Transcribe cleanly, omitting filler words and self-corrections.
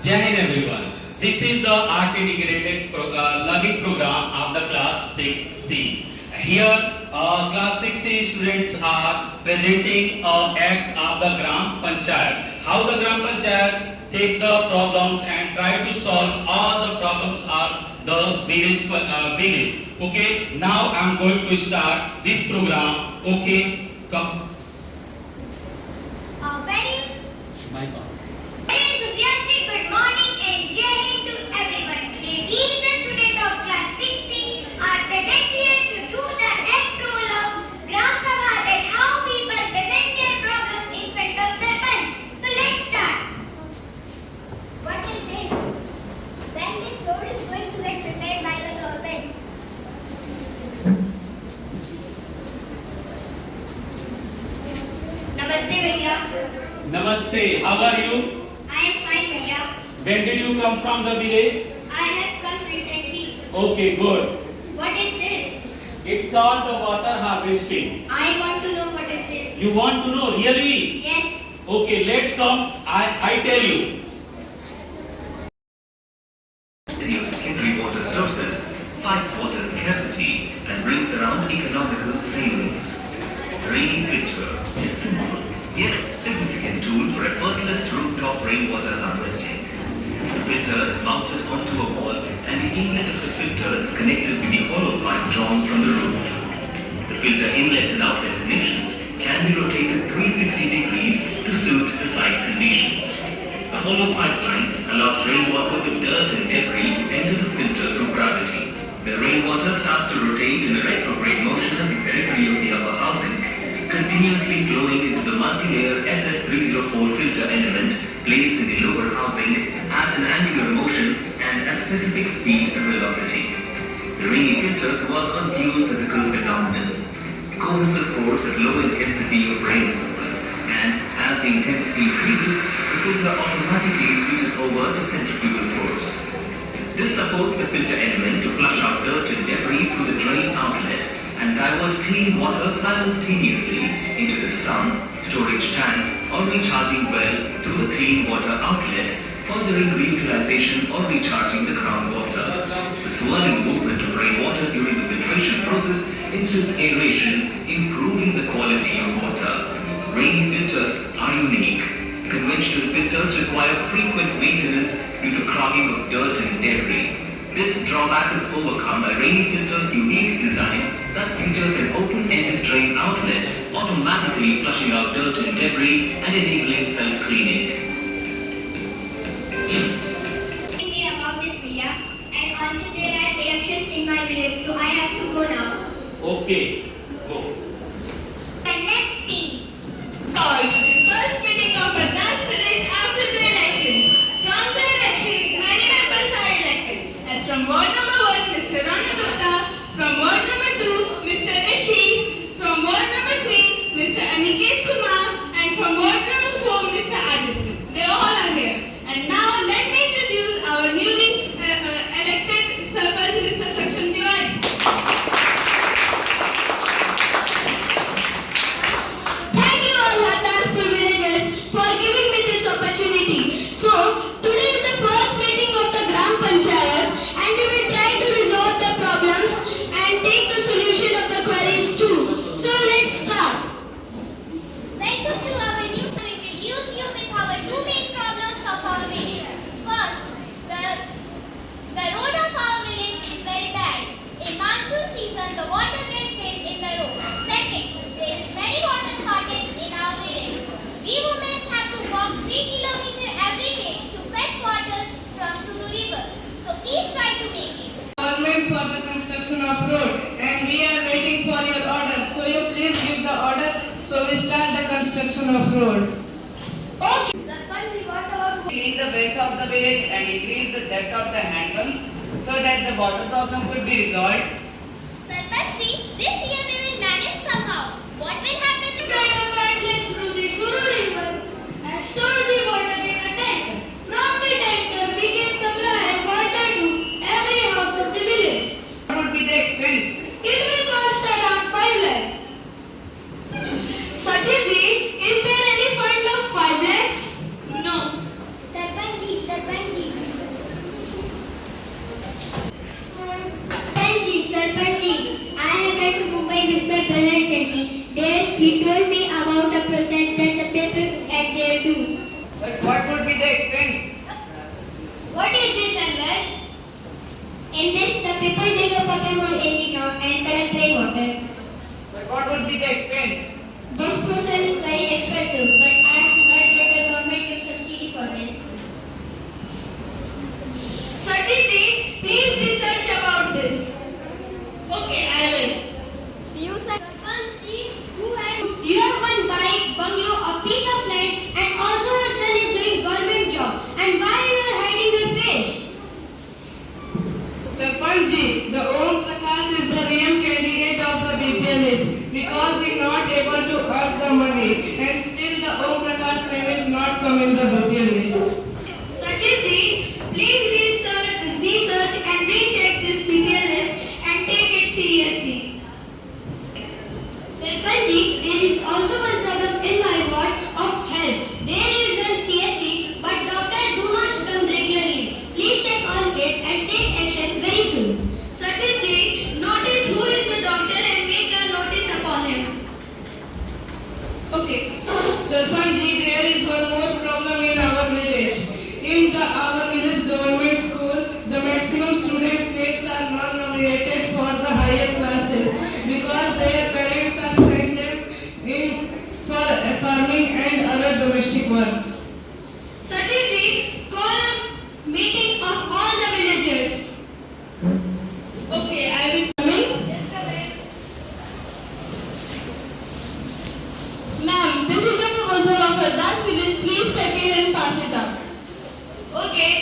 Jai Hind everyone. This is the art integrated learning program of the class 6C. Here, class 6C students are presenting an act of the Gram Panchayat. How the Gram Panchayat take the problems and try to solve all the problems of the village. Okay, now I am going to start this program. Okay, come. Very enthusiastic good morning and Jai Hind to everyone. Today we, the student of class 6C, are present here to do the act role of Gram Sabha, that how people present their problems in front of Sarpanch. So let's start. What is this? When this road is going to get prepared by the government? Namaste Bhaiya. Namaste, how are you? I am fine Bhaiya. When did you come from the village? I have come recently. Okay, good. What is this? It's called the water harvesting. I want to know what is this. You want to know, really? Yes. Okay, let's come. I tell you. Of secondary water sources fights water scarcity and brings around economical savings. Rainy filter is simple yet significant tool for effortless rooftop rainwater harvesting. The filter is mounted onto a wall and the inlet of the filter is connected with the hollow pipe drawn from the roof. The filter inlet and outlet connections can be rotated 360 degrees to suit the site conditions. The hollow pipeline allows rainwater with dirt and debris to enter the filter through gravity. The rainwater starts to rotate in a retrograde motion at the periphery of the upper housing, continuously flowing into the multi-layer SS304 filter element placed in the lower housing at an angular motion and at specific speed and velocity. The rainy filters work on dual physical phenomenon: cohesive force at low intensity of rainfall, and as the intensity increases, the filter automatically switches over to centrifugal force. This supports the filter element to flush out dirt and debris through the drain outlet and divert clean water simultaneously into the sump, storage tanks, or recharging well through the clean water outlet, furthering reutilization or recharging the groundwater. The swirling movement of rainwater during the filtration process instills aeration, improving the quality of water. Rainy filters are unique. Conventional filters require frequent maintenance due to clogging of dirt and debris. This drawback is overcome by rainy filters' unique design that features an open-ended drain outlet, automatically flushing out dirt and debris and enabling self-cleaning. Thinking about this Bhaiya, and also there are elections in my village, so I have to go now. Okay, go. The next scene. Called to the first meeting of a dance village after the elections. From the elections, many members are elected. As from ward number 1, Mr. Rana Gupta, from ward number 2, Mr. Rishi, from ward number 3, Mr. Aniket Kumar, and from ward number 4, Mr. Aditya. They all are here. And now let me introduce our newly elected Sarpanch, Mr. Saksham Tiwari. Thank you all Hardaspur villagers for giving me this opportunity. So, today is the first meeting of the Gram Panchayat and we will try to resolve the problems and take the solution of the queries too. So, let's start. Welcome to our new to introduce you with our two main problems of our village. First, the road of our village is very bad. In monsoon season, the water gets filled in the road. Second, there is very water shortage in our village. We women have to walk 3 kilometers every day to fetch water from Suru river. So please try to make it. Government for the construction of road, and we are waiting for your order. So you please give the order so we start the construction of road. Sarpanch, what about Clean the beds of the village and increase the depth of the hand pumps so that the water problem could be resolved. Sarpanchi, this year we will manage somehow. What will happen? Spread a pipeline through the Suru river and store the water in a tanker. From the tanker, we can supply water to every house of the village. What would be the expense? It will cost around 5 lakhs. Sachinji, is there any fund of 5 lakhs? Sarpanchi, came with my brother recently. There he told me about a project that the people at there do. But what would be the expense? What is this, Anwar? In this, the people dig a bucket hole in the ground and collect rainwater. But what would be the expense? This process is very expensive, but I have heard that the government gives subsidy for this. Sachiti, please research about this. Okay, I will. You Sarpanch who had You have one bike, bungalow, a piece of land, and also your son is doing government job. And why you are hiding your face? Sarpanji, the Om Prakash is the real candidate of the BPL list because he not able to earn the money and still the Om Prakash name is not come in the BPL list. Sachiti, please research and recheck this BPL list and take it seriously. Sarpanji, there is also one problem in my ward of health. There is one CST, but doctors do not come regularly. Please check on it and take action very soon. Sachiti, notice who is the doctor and make a notice upon him. Okay. Sarpanji, there is one more problem in our village. In our village government school, the maximum students' names are not nominated for the higher classes because their parents are sent them in for farming and other domestic works. Sachiti, call a meeting of all the villagers. Okay, I will coming. Yes, Ma'am, this is the proposal of Radha's village. Please check it and pass it up. Okay,